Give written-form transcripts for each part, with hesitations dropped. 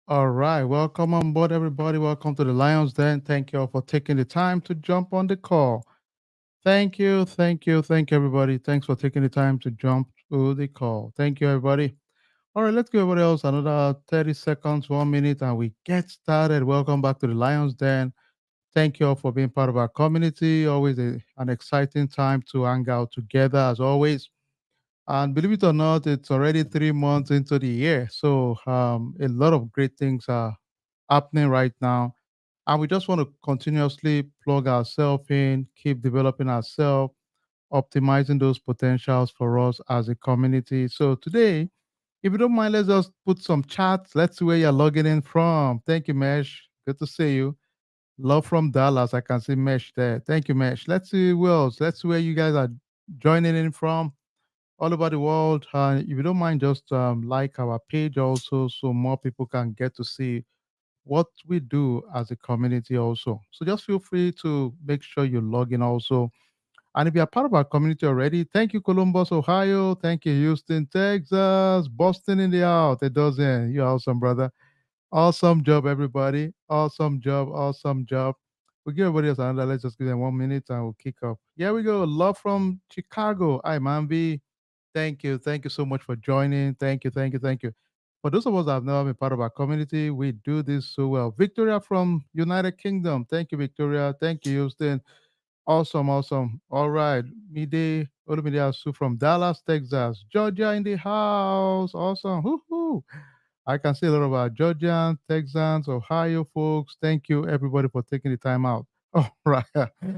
All right, welcome on board, everybody. Welcome to the Lions Den. Thank you all for taking the time to jump on the call. Thank you, everybody. Thanks for taking the time to jump to the call. Thank you, everybody. All right, let's give everybody else another 30 seconds, 1 minute, and we get started. Welcome back to the Lions Den. Thank you all for being part of our community. Always an exciting time to hang out together, as always. And believe it or not, it's already 3 months into the year. So a lot of great things are happening right now. And we just want to continuously plug ourselves in, keep developing ourselves, optimizing those potentials for us as a community. So today, if you don't mind, let's just put some chats. Let's see where you're logging in from. Thank you, Mesh. Good to see you. Love from Dallas. I can see Mesh there. Thank you, Mesh. Let's see who else. Let's see where you guys are joining in from all over the world. If you don't mind, just like our page also, so more people can get to see what we do as a community also. So just feel free to make sure you log in also. And if you're part of our community already, thank you, Columbus, Ohio. Thank you, Houston, Texas, Boston in the out. A dozen. You're awesome, brother. Awesome job, everybody. Awesome job. Awesome job. We'll give everybody else another. Let's just give them 1 minute and we'll kick off. Here we go. Love from Chicago. Hi, Manvi. Thank you. Thank you so much for joining. Thank you. Thank you. Thank you. For those of us that have never been part of our community, we do this so well. Victoria from United Kingdom. Thank you, Victoria. Thank you, Houston. Awesome, awesome. All right. Mide Olumide Asu from Dallas, Texas. Georgia in the house. Awesome. Woohoo. I can see a lot of our Georgians, Texans, Ohio folks. Thank you, everybody, for taking the time out. All right.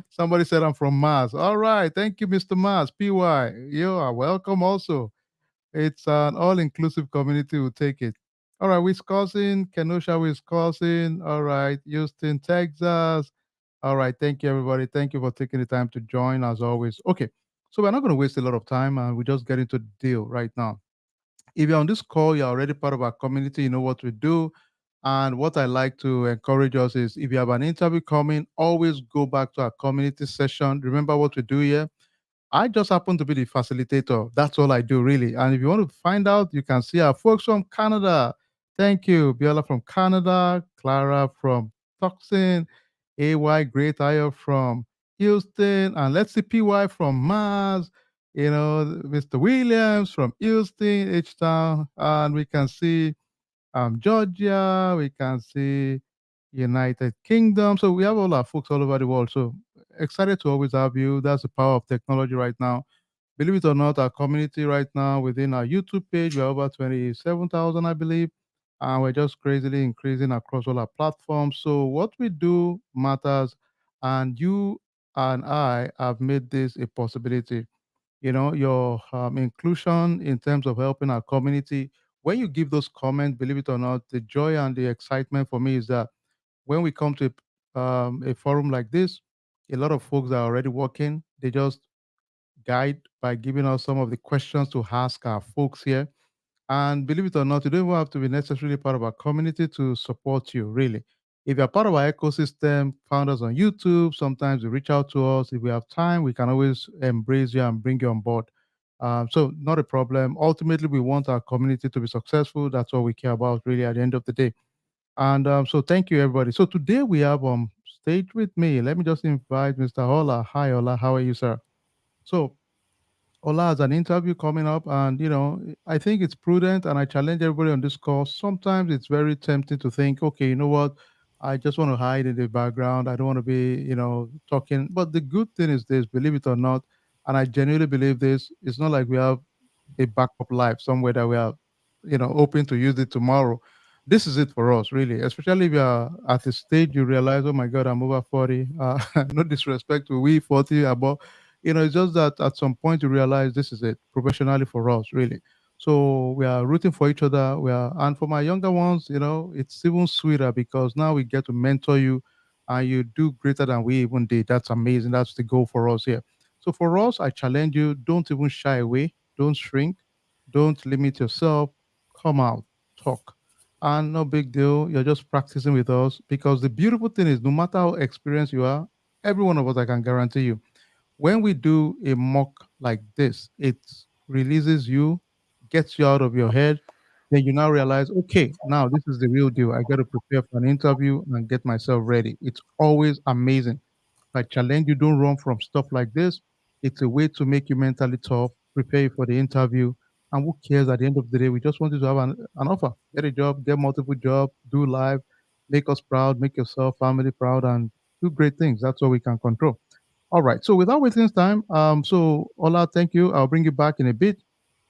Somebody said I'm from Mars. All right. Thank you, Mr. Mars. PY. You are welcome also. It's an all-inclusive community. We'll take it. All right, Wisconsin, Kenosha, Wisconsin. All right, Houston, Texas. All right, thank you, everybody. Thank you for taking the time to join, as always. Okay, so we're not going to waste a lot of time, and we just get into the deal right now. If you're on this call, you're already part of our community. You know what we do. And what I like to encourage us is if you have an interview coming, always go back to our community session. Remember what we do here. I just happen to be the facilitator. That's all I do, really. And if you want to find out, you can see our folks from Canada. Thank you. Biola from Canada, Clara from Tucson, AY Great Io from Houston, and let's see PY from Mars, Mr. Williams from Houston, H Town, and we can see Georgia, we can see United Kingdom. So we have all our folks all over the world. So excited to always have you. That's the power of technology right now. Believe it or not, our community right now within our YouTube page, we're over 27,000, I believe. And we're just crazily increasing across all our platforms. So what we do matters. And you and I have made this a possibility. Your inclusion in terms of helping our community. When you give those comments, believe it or not, the joy and the excitement for me is that when we come to a forum like this, a lot of folks are already working. They just guide by giving us some of the questions to ask our folks here. And believe it or not, you don't even have to be necessarily part of our community to support you, really. If you're part of our ecosystem, found us on YouTube, sometimes you reach out to us. If we have time, we can always embrace you and bring you on board. So, not a problem. Ultimately, we want our community to be successful. That's what we care about, really, at the end of the day. And so, thank you, everybody. So, today we have on stage with me. Let me just invite Mr. Ola. Hi, Ola. How are you, sir? So, Ola has an interview coming up, and I think it's prudent, and I challenge everybody on this call. Sometimes it's very tempting to think, okay, you know what? I just want to hide in the background. I don't want to be, talking. But the good thing is this, believe it or not, and I genuinely believe this. It's not like we have a backup life somewhere that we are, hoping to use it tomorrow. This is it for us, really. Especially if you are at a stage you realize, oh my God, I'm over 40. No disrespect to we 40 above. It's just that at some point you realize this is it professionally for us, really. So we are rooting for each other. And for my younger ones, it's even sweeter because now we get to mentor you, and you do greater than we even did. That's amazing. That's the goal for us here. So for us, I challenge you: don't even shy away, don't shrink, don't limit yourself. Come out, talk, and no big deal. You're just practicing with us because the beautiful thing is, no matter how experienced you are, every one of us, I can guarantee you, when we do a mock like this, it releases you, gets you out of your head, Then you now realize, okay, now this is the real deal. I got to prepare for an interview and get myself ready. It's always amazing. I challenge you, don't run from stuff like this. It's a way to make you mentally tough, prepare you for the interview. And who cares at the end of the day? We just want you to have an offer, get a job, get multiple jobs, do live, make us proud, make yourself, family proud, and do great things. That's all we can control. All right. So without wasting time, so Ola, thank you. I'll bring you back in a bit,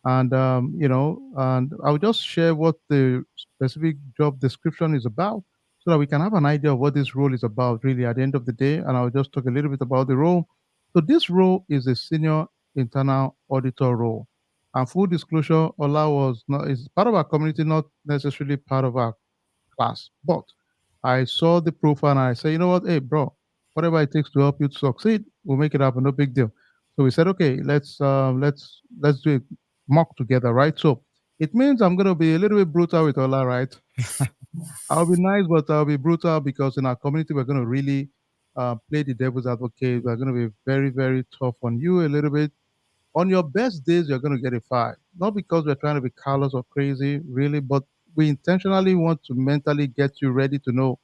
and and I'll just share what the specific job description is about, so that we can have an idea of what this role is about, really, at the end of the day. And I'll just talk a little bit about the role. So this role is a senior internal auditor role, and full disclosure, Ola was not is part of our community, not necessarily part of our class. But I saw the profile and I said, you know what, hey, bro, whatever it takes to help you to succeed, we'll make it happen. No big deal. So we said, okay, let's do a mock together, right? So it means I'm gonna be a little bit brutal with Ola, right? I'll be nice, but I'll be brutal because in our community we're gonna really play the devil's advocate. We're gonna be very, very tough on you a little bit. On your best days, you're gonna get a five. Not because we're trying to be callous or crazy, really, but we intentionally want to mentally get you ready to know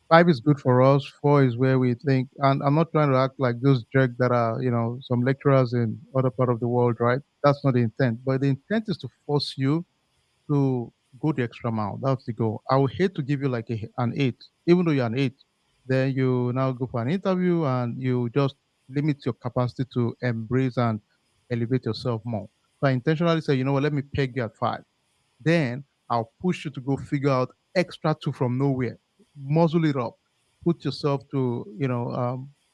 five is good for us, four is where we think. And I'm not trying to act like those jerks that are, some lecturers in other part of the world, right? That's not the intent. But the intent is to force you to go the extra mile. That's the goal. I would hate to give you like an eight, even though you're an eight. Then you now go for an interview and you just limit your capacity to embrace and elevate yourself more. So I intentionally say, you know what, let me peg you at five. Then I'll push you to go figure out extra two from nowhere, muzzle it up, put yourself to,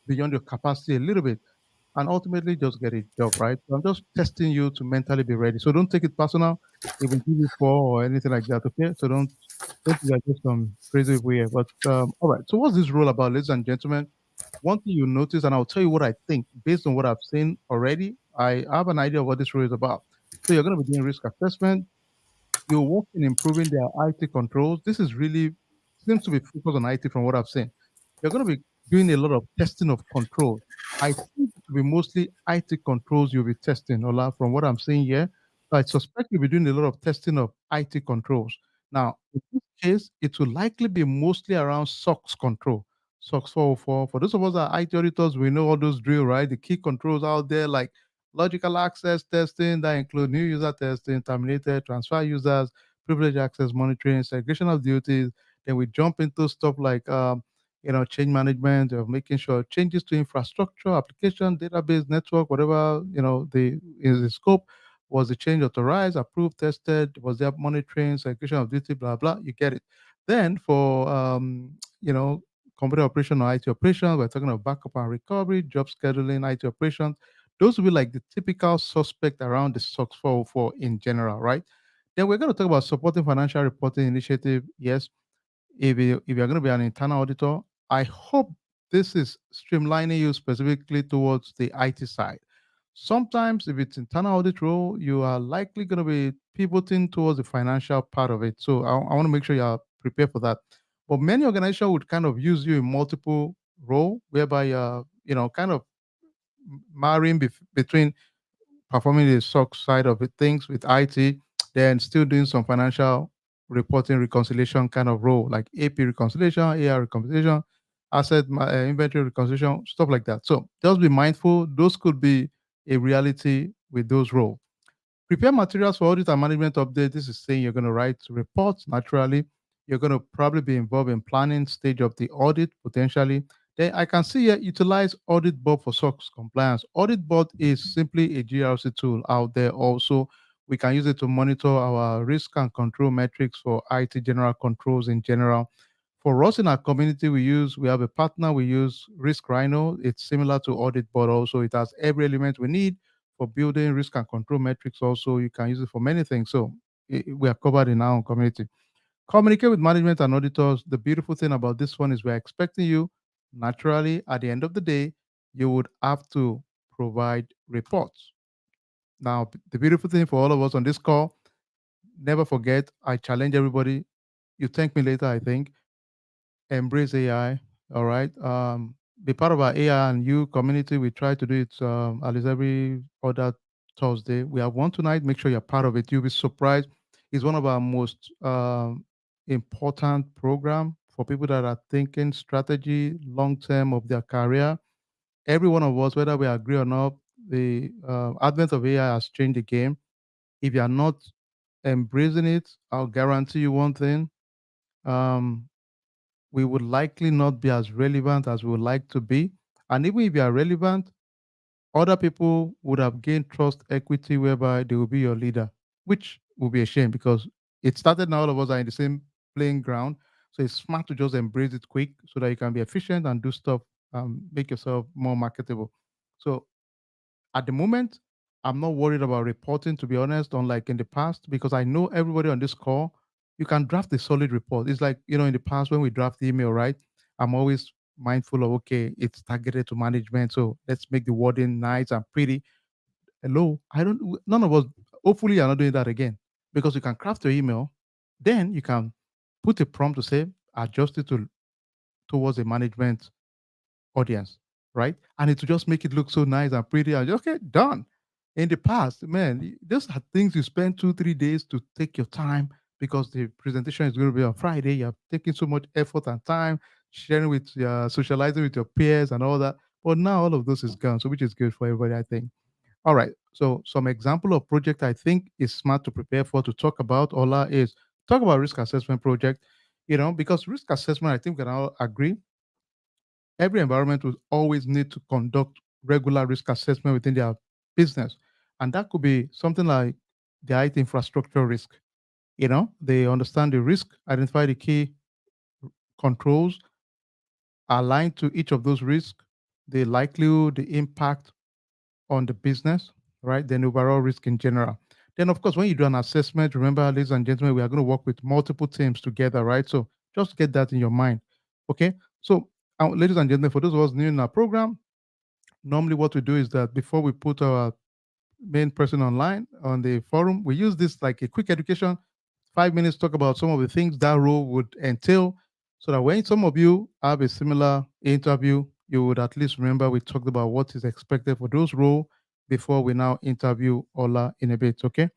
beyond your capacity a little bit, and ultimately just get a job, right? So I'm just testing you to mentally be ready. So don't take it personal if we give you four or anything like that, okay? So don't think like just some crazy way. But all right. So what's this role about, ladies and gentlemen? One thing you notice, and I'll tell you what I think based on what I've seen already. I have an idea of what this role is about. So you're going to be doing risk assessment, you work in improving their IT controls. This is really seems to be focused on IT from what I've seen. You're going to be doing a lot of testing of controls. I think it will be mostly IT controls you'll be testing, Ola, from what I'm seeing here. So I suspect you'll be doing a lot of testing of IT controls. Now, in this case, it will likely be mostly around SOX control. SOX 404. For those of us that are IT auditors, we know all those drill, right? The key controls out there, like logical access testing that include new user testing, terminated, transfer users, privilege access monitoring, segregation of duties. Then we jump into stuff like change management of making sure changes to infrastructure, application, database, network, whatever the is the scope. Was the change authorized, approved, tested? Was there monitoring, segregation of duty, blah blah? You get it. Then for computer operation or IT operations, we're talking about backup and recovery, job scheduling, IT operations, those will be like the typical suspect around the SOX 404 in general, right? Then we're going to talk about supporting financial reporting initiative. Yes, if you're going to be an internal auditor, I hope this is streamlining you specifically towards the IT side. Sometimes, if it's internal audit role, you are likely going to be pivoting towards the financial part of it. So I want to make sure you are prepared for that. But many organizations would kind of use you in multiple role, whereby you're, kind of marrying between performing the SOC side of things with IT, then still doing some financial reporting reconciliation kind of role, like AP reconciliation, AR reconciliation, inventory reconciliation, stuff like that. So just be mindful; those could be a reality with those roles. Prepare materials for audit and management update. This is saying you're going to write reports naturally. You're going to probably be involved in planning stage of the audit potentially. Then I can see here utilize Audit Board for SOX compliance. Audit Board is simply a GRC tool out there also. We can use it to monitor our risk and control metrics for IT general controls in general. For us in our community, we have a partner, we use Risk Rhino. It's similar to Audit Board also. It has every element we need for building risk and control metrics also. You can use it for many things. So we are covered in our own community. Communicate with management and auditors. The beautiful thing about this one is we're expecting you naturally at the end of the day, you would have to provide reports. Now, the beautiful thing for all of us on this call, never forget, I challenge everybody. You thank me later, I think. Embrace AI. All right. Be part of our AI and you community. We try to do it at least every other Thursday. We have one tonight. Make sure you're part of it. You'll be surprised. It's one of our most important program for people that are thinking strategy long term of their career. Every one of us, whether we agree or not, the advent of AI has changed the game. If you are not embracing it, I'll guarantee you one thing: um, we would likely not be as relevant as we would like to be. And even if you are relevant, other people would have gained trust equity whereby they will be your leader, which will be a shame because it started now all of us are in the same playing ground. So it's smart to just embrace it quick so that you can be efficient and do stuff, make yourself more marketable. So at the moment, I'm not worried about reporting, to be honest, unlike in the past, because I know everybody on this call, you can draft a solid report. It's like, in the past when we draft email, right? I'm always mindful of, okay, it's targeted to management. So let's make the wording nice and pretty. Hello, none of us, hopefully, you're not doing that again because you can craft your email. Then you can put a prompt to say, adjust it towards a management audience, right? And it will just make it look so nice and pretty and okay, done. In the past, man, those are things you spend 2, 3 days to take your time because the presentation is going to be on Friday. You're taking so much effort and time, sharing with socializing with your peers and all that. But now all of this is gone, so which is good for everybody, I think. All right. So some example of project I think is smart to prepare for to talk about Ola is talk about risk assessment project, because risk assessment, I think we can all agree every environment will always need to conduct regular risk assessment within their business. And that could be something like the IT infrastructure risk. They understand the risk, identify the key controls, aligned to each of those risks, the likelihood, the impact on the business, right? Then overall risk in general. Then, of course, when you do an assessment, remember, ladies and gentlemen, we are going to work with multiple teams together, right? So just get that in your mind. Okay. So, ladies and gentlemen, for those of us new in our program, normally what we do is that before we put our main person online on the forum, we use this like a quick education, 5 minutes, talk about some of the things that role would entail so that when some of you have a similar interview, you would at least remember we talked about what is expected for those roles before we now interview Ola in a bit. Okay.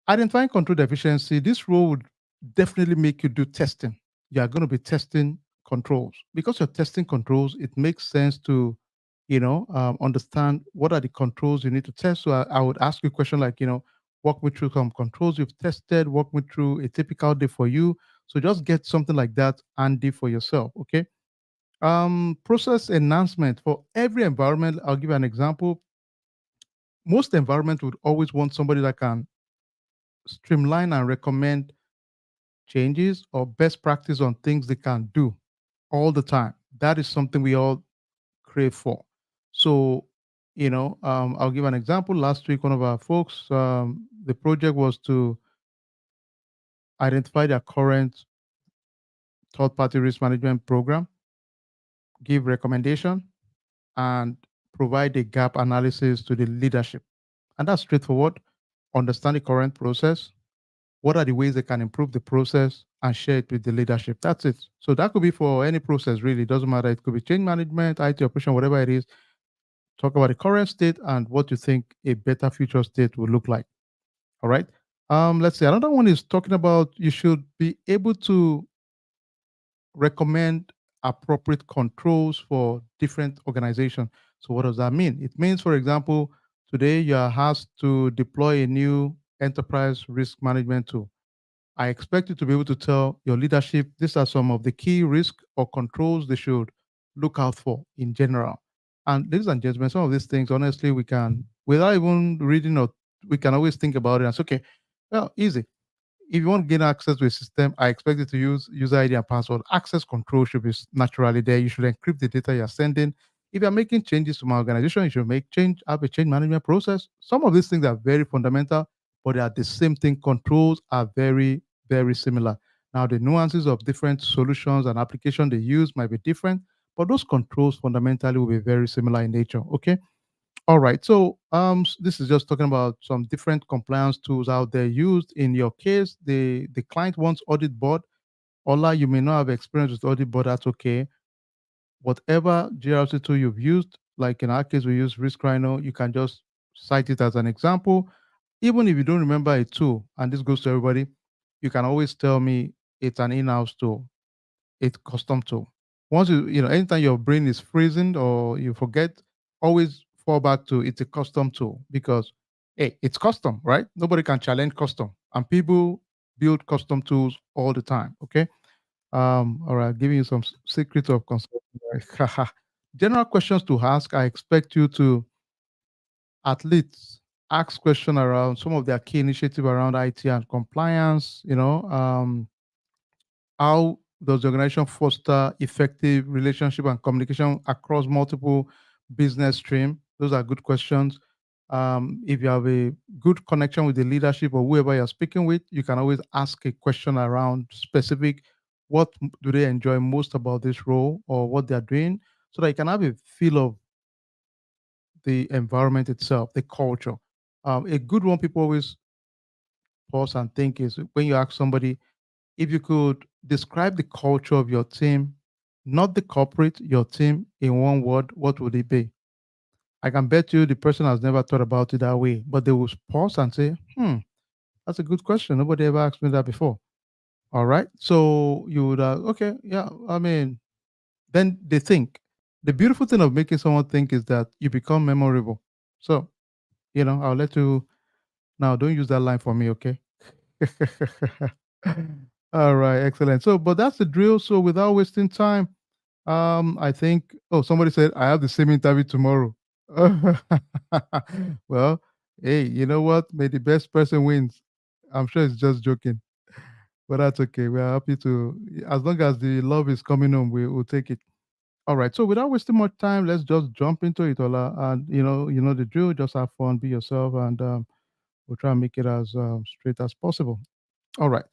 Identifying control deficiency, this role would definitely make you do testing. You are going to be testing controls. Because you're testing controls, it makes sense to, understand what are the controls you need to test. So I would ask you a question like, walk me through some controls you've tested, walk me through a typical day for you. So just get something like that handy for yourself. Okay. Process enhancement for every environment. I'll give you an example. Most environment would always want somebody that can streamline and recommend changes or best practice on things they can do all the time. That is something we all crave for. So, I'll give an example. Last week, one of our folks, the project was to identify their current third party risk management program, give recommendation, and provide a gap analysis to the leadership. And that's straightforward. Understand the current process, what are the ways they can improve the process and share it with the leadership. That's it. So that could be for any process, really. It doesn't matter. It could be change management, IT operation, whatever it is. Talk about the current state and what you think a better future state will look like. All right. Let's see. Another one is talking about you should be able to recommend appropriate controls for different organizations. So what does that mean? It means, for example, today you are asked to deploy a new enterprise risk management tool. I expect you to be able to tell your leadership these are some of the key risks or controls they should look out for in general. And ladies and gentlemen, some of these things, honestly, we can, without even reading or we can always think about it and say, okay, well, easy. If you want to gain access to a system, I expect you to use user ID and password. Access control should be naturally there. You should encrypt the data you're sending. If you're making changes to my organization, you should have a change management process. Some of these things are very fundamental, but they are the same thing. Controls are very, very similar. Now, the nuances of different solutions and application they use might be different, but those controls fundamentally will be very similar in nature. Okay. All right. So this is just talking about some different compliance tools out there used. In your case, the client wants audit board. Ola, you may not have experience with audit board. That's okay. Whatever GRC tool you've used, like in our case, we use Risk Rhino. You can just cite it as an example. Even if you don't remember a tool, and this goes to everybody, you can always tell me it's an in-house tool, it's custom tool. Once anytime your brain is freezing or you forget, always fall back to it's a custom tool because hey, it's custom, right? Nobody can challenge custom, and people build custom tools all the time. Okay. All right, giving you some secrets of consulting. Right? General questions to ask. I expect you to at least ask question around some of their key initiative around IT and compliance. How does the organization foster effective relationship and communication across multiple business stream? Those are good questions. If you have a good connection with the leadership or whoever you're speaking with, you can always ask a question around specific what do they enjoy most about this role or what they're doing so that you can have a feel of the environment itself, the culture. A good one people always pause and think is when you ask somebody if you could describe the culture of your team, not the corporate, your team in one word, what would it be? I can bet you the person has never thought about it that way, but they will pause and say, that's a good question. Nobody ever asked me that before. All right. So you would, okay, yeah, I mean, then they think. The beautiful thing of making someone think is that you become memorable. So, I'll let you now, don't use that line for me, okay? All right, excellent. So, but that's the drill. So, without wasting time, I think. Oh, somebody said I have the same interview tomorrow. Well, hey, you know what? May the best person wins. I'm sure it's just joking, but that's okay. We are happy to, as long as the love is coming home, we will take it. All right. So, without wasting much time, let's just jump into it, Ola. And you know the drill. Just have fun, be yourself, and we'll try and make it as straight as possible. All right.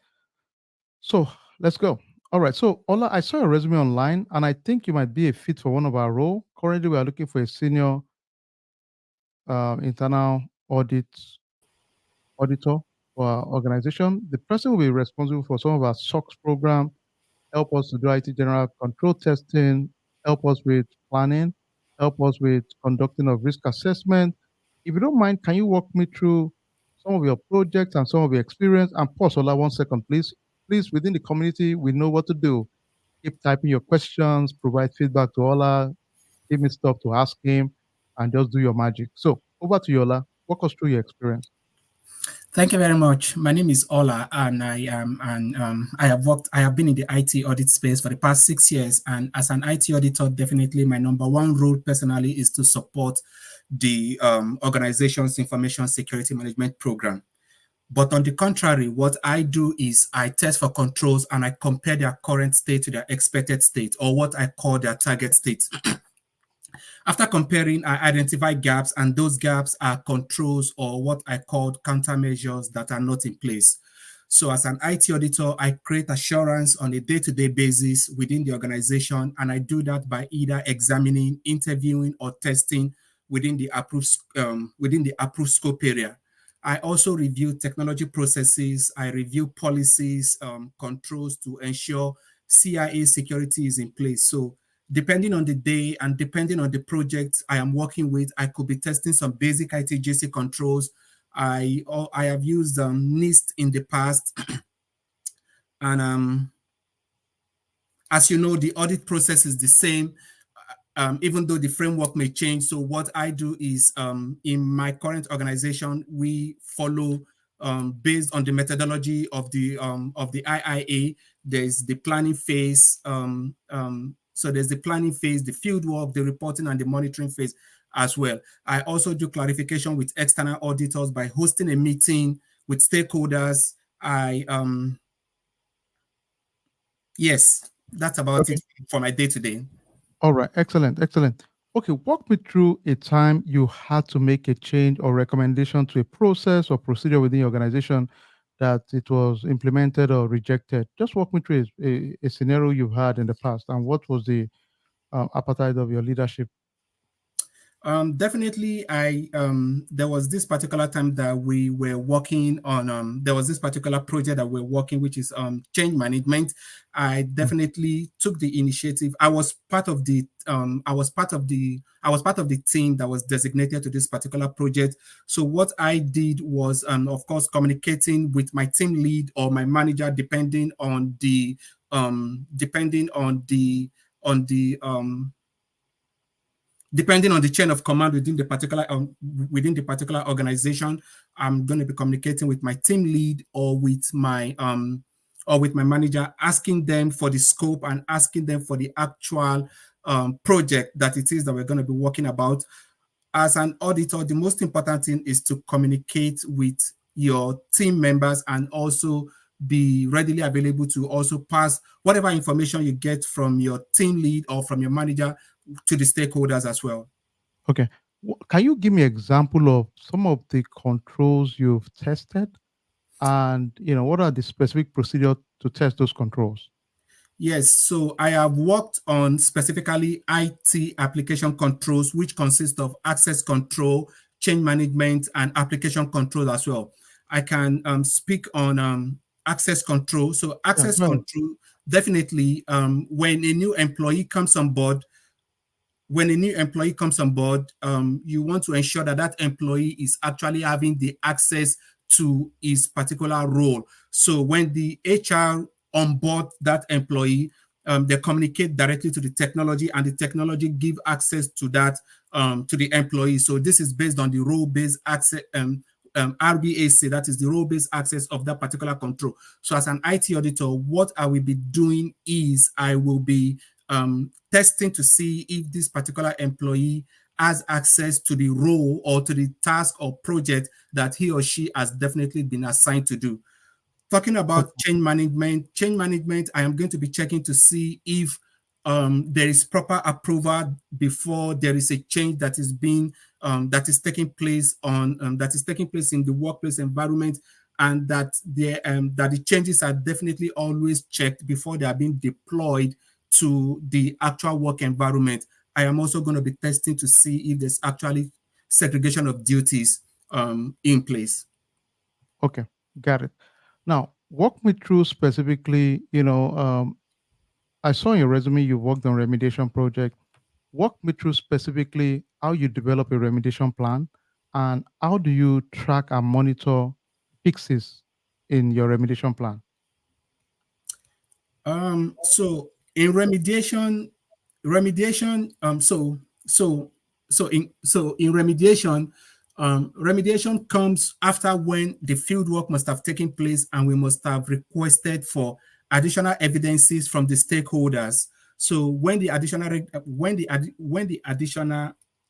So let's go. All right. So Ola, I saw your resume online, and I think you might be a fit for one of our role. Currently, we are looking for a senior internal auditor for our organization. The person will be responsible for some of our SOX program, help us to do IT general control testing, help us with planning, help us with conducting of risk assessment. If you don't mind, can you walk me through some of your projects and some of your experience? And pause, Ola, 1 second, please. Please, within the community, we know what to do. Keep typing your questions, provide feedback to Ola, give me stuff to ask him, and just do your magic. So over to you, Ola. Walk us through your experience. Thank you very much. My name is Ola, and I have been in the IT audit space for the past 6 years. And as an IT auditor, definitely my number one role personally is to support the organization's information security management program. But on the contrary, what I do is I test for controls and I compare their current state to their expected state, or what I call their target state. After comparing, I identify gaps, and those gaps are controls or what I called countermeasures that are not in place. So as an IT auditor, I create assurance on a day-to-day basis within the organization, and I do that by either examining, interviewing, or testing within the approved scope area. I also review technology processes. I review policies, controls to ensure CIA security is in place. So depending on the day and depending on the project I am working with, I could be testing some basic ITGC controls. I have used NIST in the past, and as you know, the audit process is the same, even though the framework may change. So what I do is, in my current organization, we follow based on the methodology of the IIA. There's the planning phase. So there's the planning phase, the field work, the reporting, and the monitoring phase as well. I also do clarification with external auditors by hosting a meeting with stakeholders. Yes, that's about Okay. it for my day to day. All right. Excellent. Excellent. Okay. Walk me through a time you had to make a change or recommendation to a process or procedure within your organization that it was implemented or rejected. Just walk me through a scenario you've had in the past and what was the appetite of your leadership. Definitely, I there was this particular time that we were working on. There was this particular project that we're working, which is change management. I Mm. definitely took the initiative. I was part of the I was part of the team that was designated to this particular project. So what I did was, of course, communicating with my team lead or my manager, depending on the depending on the chain of command within the particular organization. I'm going to be communicating with my team lead or with my manager, asking them for the scope and asking them for the actual project that it is that we're going to be working about. As an auditor, the most important thing is to communicate with your team members and also be readily available to also pass whatever information you get from your team lead or from your manager to the stakeholders as well. Okay. Can you give me example of some of the controls you've tested, and what are the specific procedure to test those controls? Yes, so I have worked on specifically IT application controls, which consist of access control, change management, and application control as well. I can speak on access control. So Yeah, access go ahead. control, definitely, when a new employee comes on board, you want to ensure that that employee is actually having the access to his particular role. So when the HR onboard that employee, they communicate directly to the technology, and the technology give access to that to the employee. So this is based on the role-based access. RBAC, that is the role-based access of that particular control. So as an IT auditor, what I will be doing is I will be testing to see if this particular employee has access to the role or to the task or project that he or she has definitely been assigned to do. Talking about Okay. change management, I am going to be checking to see if there is proper approval before there is a change that is taking place in the workplace environment, and that the changes are definitely always checked before they are being deployed to the actual work environment. I am also going to be testing to see if there's actually segregation of duties in place. Okay, got it. Now, walk me through specifically, I saw in your resume you worked on remediation project. Walk me through specifically how you develop a remediation plan, and how do you track and monitor fixes in your remediation plan? So in remediation, in remediation, remediation comes after when the field work must have taken place and we must have requested for additional evidences from the stakeholders. So when the additional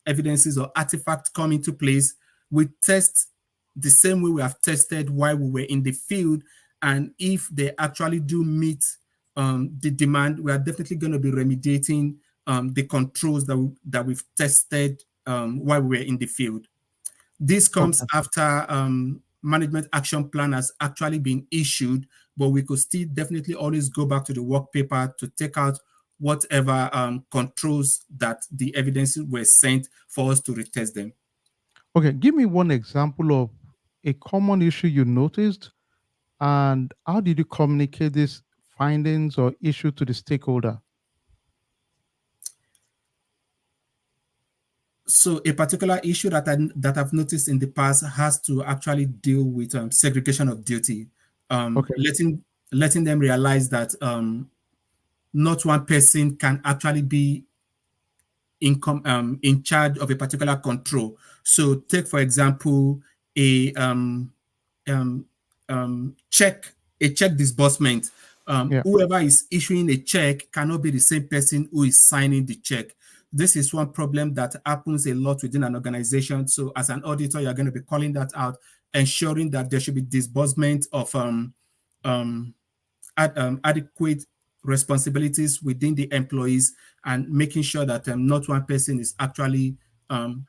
evidences or artifacts come into place, we test the same way we have tested while we were in the field, and if they actually do meet the demand, we are definitely going to be remediating the controls that we've tested while we were in the field. This comes Okay. after management action plan has actually been issued, but we could still definitely always go back to the work paper to take out whatever controls that the evidences were sent for us to retest them. Okay, give me one example of a common issue you noticed, and how did you communicate these findings or issue to the stakeholder? So a particular issue that I've noticed in the past has to actually deal with segregation of duty, Okay. letting them realize that not one person can actually be in charge of a particular control. So take for example a um, check a check disbursement. Yeah. Whoever is issuing a check cannot be the same person who is signing the check. This is one problem that happens a lot within an organization. So as an auditor, you're going to be calling that out, ensuring that there should be disbursement of um, adequate responsibilities within the employees, and making sure that not one person is actually um,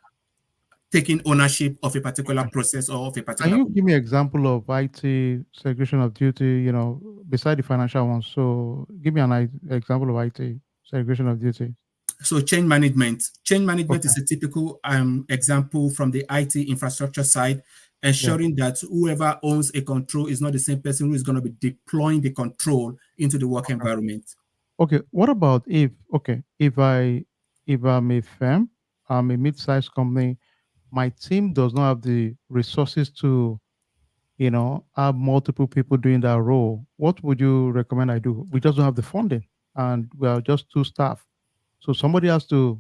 taking ownership of a particular Okay. process or of a Can particular. you give me example of IT segregation of duty, beside the financial one? So give me an example of IT segregation of duty. So change management. Change management Okay. is a typical example from the IT infrastructure side, Yeah. ensuring that whoever owns a control is not the same person who is going to be deploying the control into the work Okay. environment. Okay. What about if okay, if I'm a firm, I'm a mid-sized company, my team does not have the resources to, have multiple people doing that role. What would you recommend I do? We just don't have the funding and we are just two staff. So somebody has to,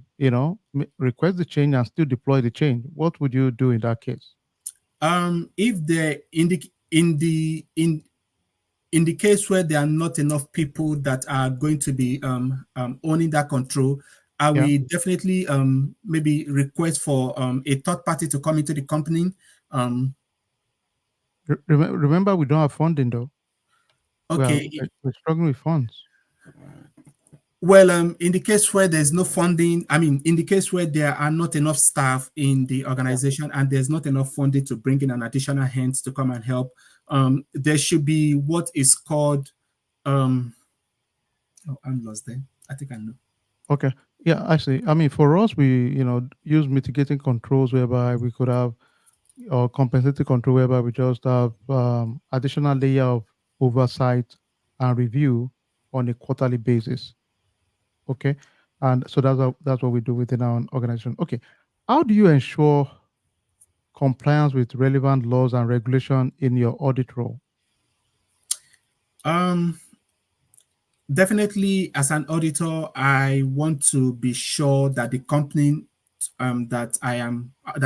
request the change and still deploy the change. What would you do in that case? If they're in the case where there are not enough people that are going to be owning that control, I Yeah. will definitely maybe request for a third party to come into the company. Um, Remember, we don't have funding though. Well, okay, we're struggling with funds. well, in the case where there's no funding, I mean, in the case where there are not enough staff in the Yeah. organization and there's not enough funding to bring in an additional hands to come and help, there should be what is called, um, oh, I'm lost there. I think I know. Okay. Yeah, actually, I mean, for us, we, use mitigating controls whereby we could have, or compensating control whereby we just have additional layer of oversight and review on a quarterly basis. Okay. And so that's what we do within our organization. Okay. How do you ensure compliance with relevant laws and regulation in your audit role? Um, Definitely, as an auditor, I want to be sure that the company that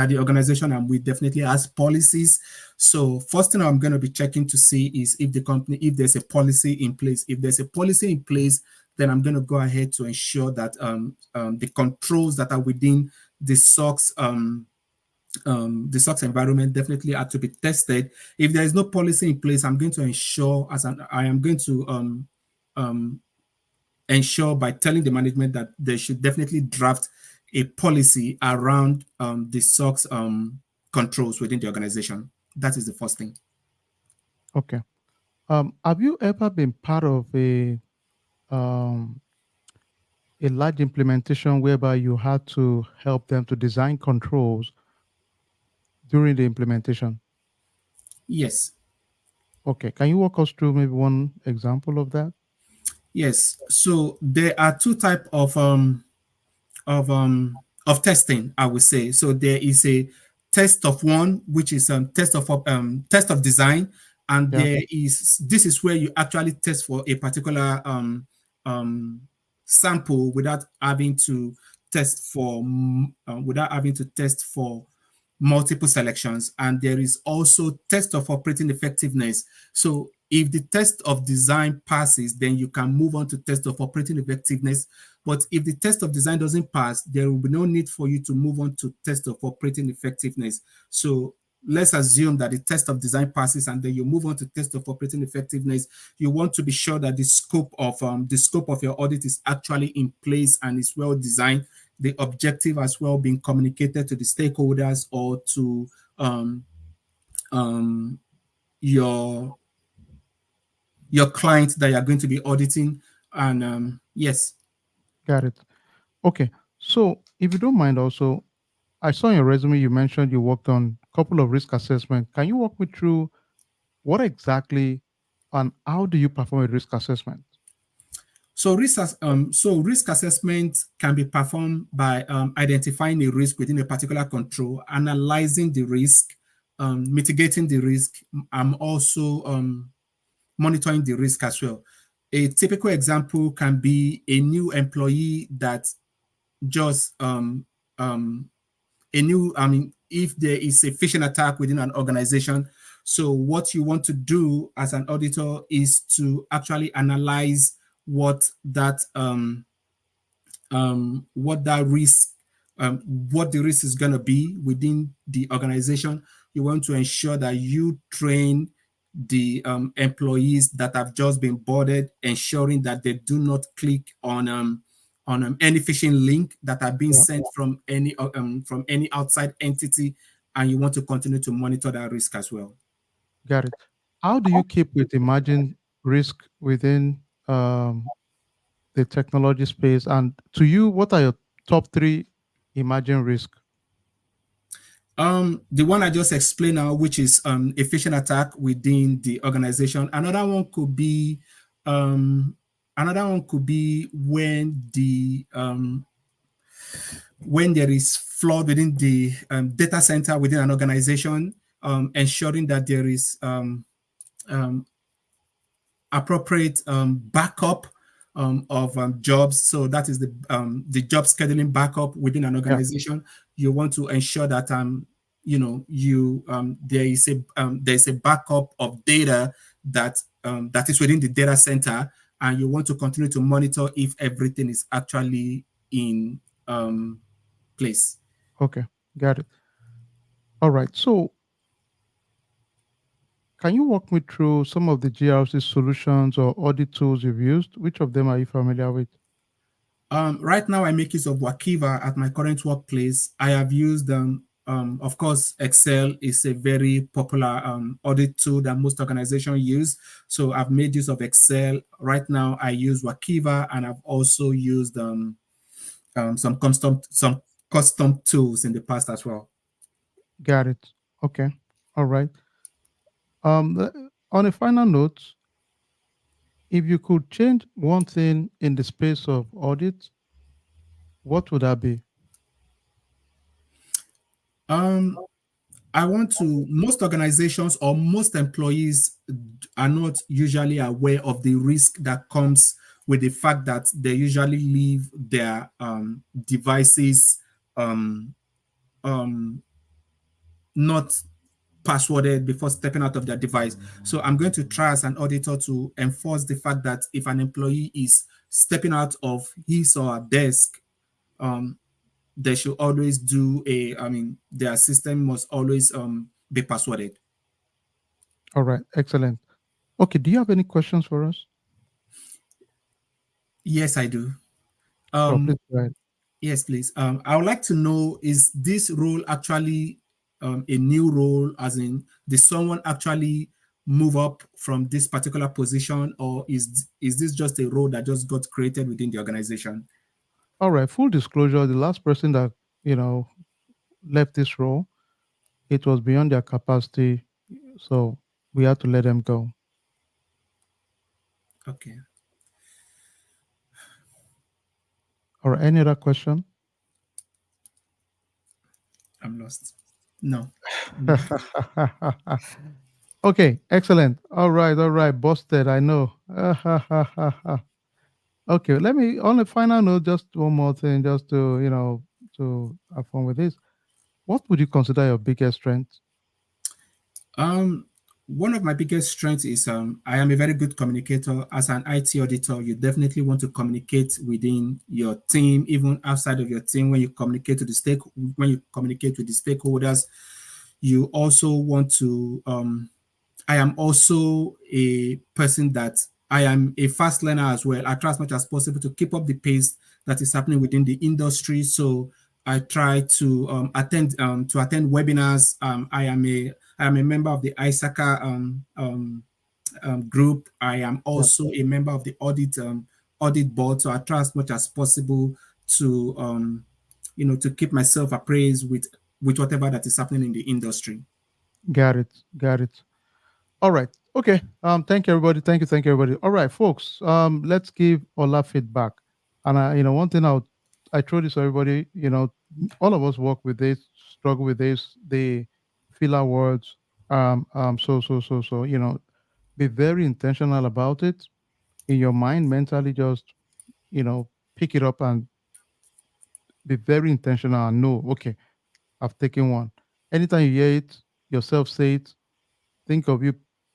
the organization I'm with definitely has policies. So first thing I'm going to be checking to see is if the company, if there's a policy in place. If there's a policy in place, then I'm going to go ahead to ensure that the controls that are within the SOX environment definitely have to be tested. If there is no policy in place, I'm going to ensure I am going to um, ensure by telling the management that they should definitely draft a policy around the SOX controls within the organization. That is the first thing. Okay. Have you ever been part of um, a large implementation whereby you had to help them to design controls during the implementation? Yes, Okay. Can you walk us through maybe one example of that? yes. So there are two type of testing, I would say. So there is a test of one, which is test of design, and Yeah. this is where you actually test for a particular um, sample without having to test for multiple selections. And there is also test of operating effectiveness. So if the test of design passes, then you can move on to test of operating effectiveness. But if the test of design doesn't pass, there will be no need for you to move on to test of operating effectiveness. So let's assume that the test of design passes and then you move on to test of operating effectiveness. You want to be sure that the scope of your audit is actually in place and is well designed, the objective as well being communicated to the stakeholders or to um, your client that you're going to be auditing. And yes, Got it. Okay. So if you don't mind also, I saw in your resume you mentioned you worked on a couple of risk assessment. Can you walk me through what exactly and how do you perform a risk assessment? so risk assessment can be performed by identifying a risk within a particular control, analyzing the risk, mitigating the risk. I'm also monitoring the risk as well. A typical example can be a new employee that just I mean, if there is a phishing attack within an organization, so what you want to do as an auditor is to actually analyze what that what that risk, what the risk is going to be within the organization. You want to ensure that you train the employees that have just been boarded, ensuring that they do not click on any phishing link that are being Yeah, sent from any outside entity, and you want to continue to monitor that risk as well. got it. How do you keep with emerging risk within the technology space? And to you, what are your Top three emerging risk. The one I just explained now, which is a phishing attack within the organization. Um, Another one could be when there is flood within the data center within an organization, ensuring that there is um, appropriate backup of jobs. So that is the job scheduling backup within an Yeah. organization. You want to ensure that there is a backup of data that is within the data center, and you want to continue to monitor if everything is actually in place. Okay. Got it. All right. So, can you walk me through some of the GRC solutions or audit tools you've used? Which of them are you familiar with? Right now, I make use of Workiva at my current workplace. I have used, of course, Excel is a very popular audit tool that most organizations use. So I've made use of Excel. Right now, I use Workiva, and I've also used some custom tools in the past as well. Got it. Okay. All right. On a final note, if you could change one thing in the space of audit, what would that be? Um, I want to, most organizations or most employees are not usually aware of the risk that comes with the fact that they usually leave their devices um, um, not passworded before stepping out of their device. So I'm going to try as an auditor to enforce the fact that if an employee is stepping out of his or her desk, um, they should always their system must always be passworded. All right. Excellent. Okay. Do you have any questions for us? Yes, I do. Sure. Please Um, go ahead. yes, please. I would like to know, is this role actually a new role, as in, did someone actually move up from this particular position, or is this just a role that just got created within the organization? All right. Full disclosure, the last person that, you know, left this role, it was beyond their capacity. So we had to let them go. Okay, All right. Any other question? I'm lost. No. No. Okay. Excellent. All right. All right. Busted. I know. Okay. Let me, on a final note, just one more thing, just to, to have fun with this. What would you consider your biggest strength? Um, One of my biggest strengths is I am a very good communicator. As an IT auditor, you definitely want to communicate within your team, even outside of your team. When you communicate with the stakeholders, you also want to. I am also a person that I am a fast learner as well. I try as much as possible to keep up the pace that is happening within the industry. So I try to attend webinars. I am a member of the ISACA group. I am Yeah. also a member of the audit board. So I try as much as possible to to keep myself appraised with whatever that is happening in the industry. Got it. Got it. All right. Okay. Thank you, everybody. Thank you, everybody. All right, folks. Let's give Ola feedback. And one thing I throw this to everybody. All of us work with this, struggle with this. The filler words. So. Be very intentional about it in your mind. Mentally, just pick it up and be very intentional and know. Okay, I've taken one. Anytime you hear it, yourself say it. Think of you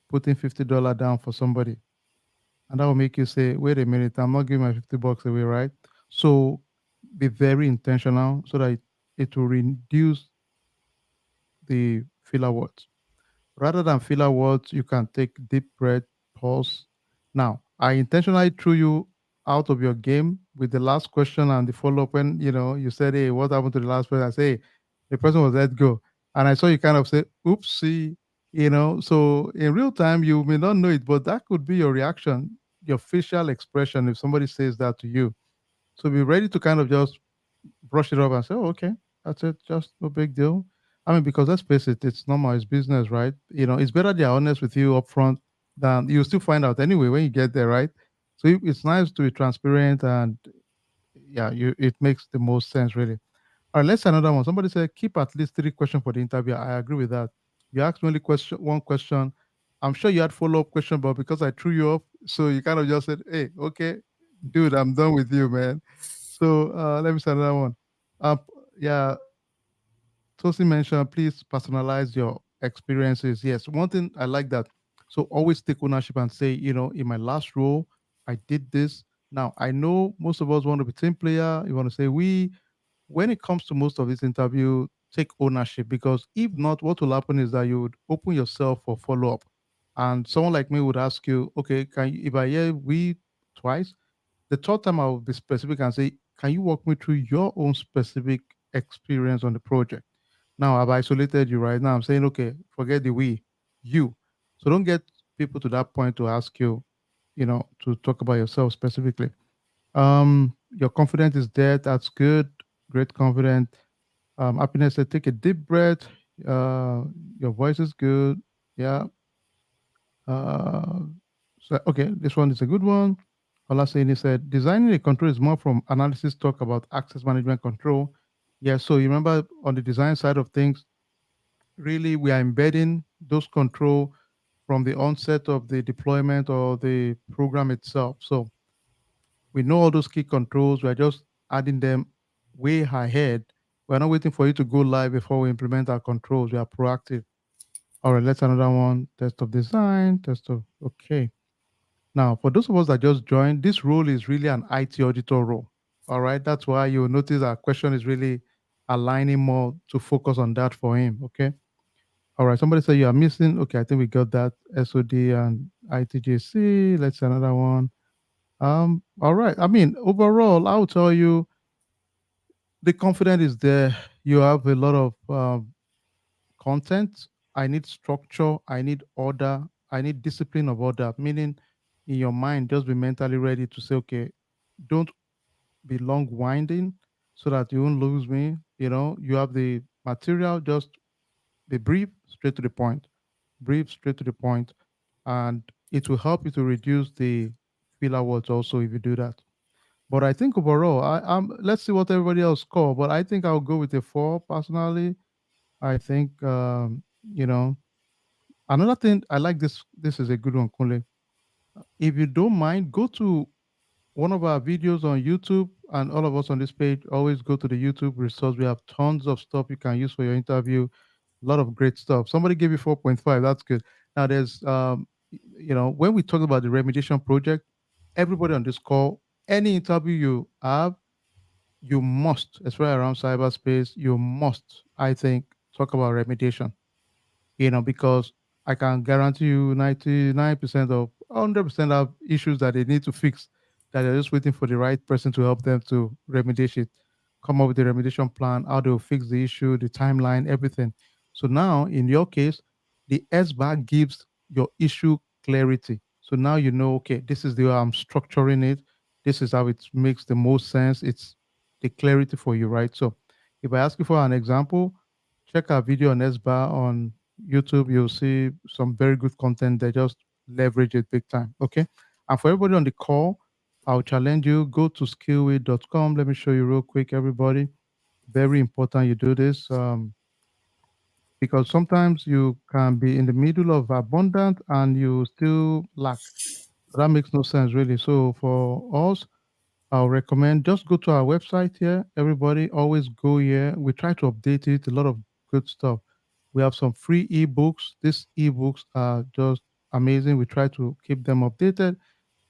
putting $50 down for somebody, and that will make you say, wait a minute, I'm not giving my $50 away, right? So be very intentional so that it will reduce the filler words. Rather than filler words, you can take deep breath, pause. Now, I intentionally threw you out of your game with the last question and the follow-up when you said, hey, what happened to the last person? I say, hey, the person was let go. And I saw you kind of say, oopsie, so in real time you may not know it, but that could be your reaction, your facial expression if somebody says that to you. So be ready to kind of just brush it up and say, "Oh, okay, that's it, just no big deal." I mean, because let's face it, it's normal, it's business, right? It's better they're honest with you upfront than you still find out anyway when you get there, right? So it's nice to be transparent, and yeah, it makes the most sense, really. All right, let's say another one. Somebody said keep at least three questions for the interview. I agree with that. You asked me only one question. I'm sure you had follow-up question, but because I threw you off, so you kind of just said, "Hey, okay, dude, I'm done with you, man." So let me say another one. Uh, yeah, Tosi mentioned, please personalize your experiences. Yes, one thing I like that. So always take ownership and say, in my last role, I did this. Now I know most of us want to be team player. You want to say we. When it comes to most of this interview, take ownership, because if not, what will happen is that you would open yourself for follow up, and someone like me would ask you, okay, can you, if I hear we twice, the third time I will be specific and say, can you walk me through your own specific experience on the project? Now I've isolated you right now. I'm saying, okay, forget the we, you. So don't get people to that point to ask you, to talk about yourself specifically. Your confidence is there. That's good. Great confidence. Happiness said, take a deep breath. Your voice is good. Yeah. Uh, so, okay, this one is a good one. Olaseni said, designing a control is more from analysis talk about access management control. Yeah, so you remember on the design side of things, really we are embedding those control from the onset of the deployment or the program itself. So we know all those key controls. We're just adding them way ahead. We're not waiting for you to go live before we implement our controls. We are proactive. All right, let's another one. Test of design, test of, okay. Now, for those of us that just joined, this role is really an IT auditor role. All right, that's why you'll notice our question is really aligning more to focus on that for him. Okay. All right, somebody said you are missing. Okay, I think we got that. SOD and ITJC. Let's see another one. All right. I mean, overall, I'll tell you the confidence is there. You have a lot of content. I need structure. I need order. I need discipline of order. Meaning, in your mind, just be mentally ready to say, okay, don't be long winding so that you won't lose me. You have the material, just be brief, straight to the point. Brief, straight to the point, and it will help you to reduce the filler words also if you do that. But I think overall, let's see what everybody else score. But I think I'll go with a 4 personally. I think another thing I like this. This is a good one, Kunle. If you don't mind, go to one of our videos on YouTube, and all of us on this page always go to the YouTube resource. We have tons of stuff you can use for your interview. A lot of great stuff. Somebody gave you 4.5. That's good. Now there's when we talk about the remediation project, everybody on this call, any interview you have, you must, especially around cyberspace, you must, I think, talk about remediation, because I can guarantee you 99% of 100% have issues that they need to fix, that they're just waiting for the right person to help them to remediate it, come up with a remediation plan, how they'll fix the issue, the timeline, everything. So now, in your case, the SBAR gives your issue clarity. So now you know, okay, this is the way I'm structuring it. This is how it makes the most sense. It's the clarity for you, right? So if I ask you for an example, check our video on SBAR on YouTube. You'll see some very good content. They just leverage it big time. Okay. And for everybody on the call, I'll challenge you, go to skillweed.com. Let me show you real quick, everybody. Very important you do this, because sometimes you can be in the middle of abundant and you still lack. That makes no sense, really. So for us, I'll recommend just go to our website here. Everybody always go here. We try to update it. A lot of good stuff. We have some free ebooks. These ebooks are just amazing. We try to keep them updated.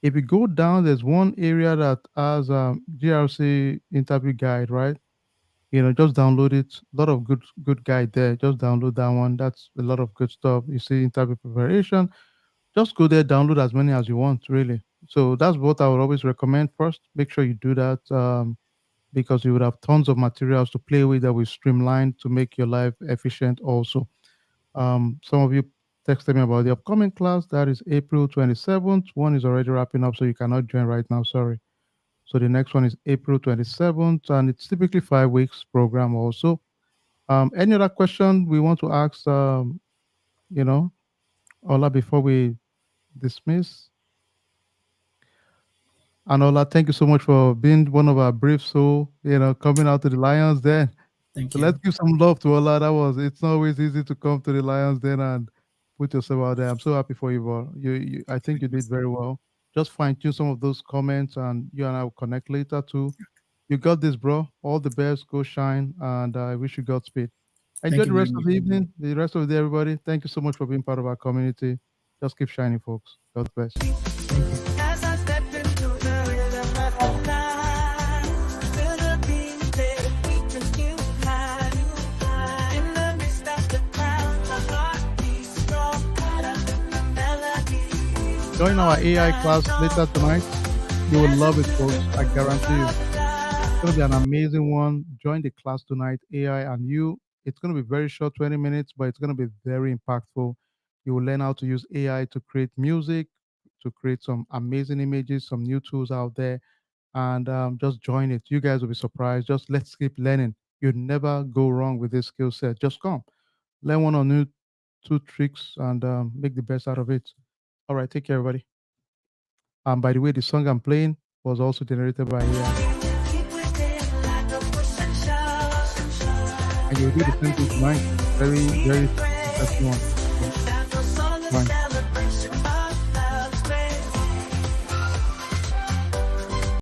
If you go down, there's one area that has GRC interview guide, right? Just download it. A lot of good guide there. Just download that one. That's a lot of good stuff. You see interview preparation, just go there, download as many as you want, really. So that's what I would always recommend first. Make sure you do that, because you would have tons of materials to play with that will streamline to make your life efficient also. Some of you texted me about the upcoming class. That is April 27th. One is already wrapping up, so you cannot join right now. Sorry. So the next one is April 27th, and it's typically 5 weeks program also. Any other question we want to ask, you know, Ola, before we dismiss? And Ola, thank you so much for being one of our brave soul, coming out to the Lions Den. Thank So you. let's give some love to Ola. It's not always easy to come to the Lions Den and put yourself out there. I'm so happy for you, bro. I think you did very well. Just fine tune some of those comments, and you and I will connect later too. You got this, bro. All the best. Go shine, and I wish you Godspeed. Thank Enjoy you the very rest of much. the evening, the rest of the day, everybody. Thank you so much for being part of our community. Just keep shining, folks. God bless. Thank you. As I step into the rhythm of the night, feel the beat that we can unite. In the midst of the crowd, my heart beats strong, caught up in the melody. Join our AI class later tonight. You will love it, folks. I guarantee you. It's going to be an amazing one. Join the class tonight, AI and you. It's going to be very short, 20 minutes, but it's going to be very impactful. You will learn how to use AI to create music, to create some amazing images, some new tools out there, and just join it. You guys will be surprised. Just let's keep learning. You'd never go wrong with this skill set. Just come, learn one or new two tricks, and make the best out of it. All right, take care, everybody. And by the way, the song I'm playing was also generated by AI. Keep within like a push and shove. And you'll do the same thing tonight. Very, very Breathe, interesting one. So, that the song is fine.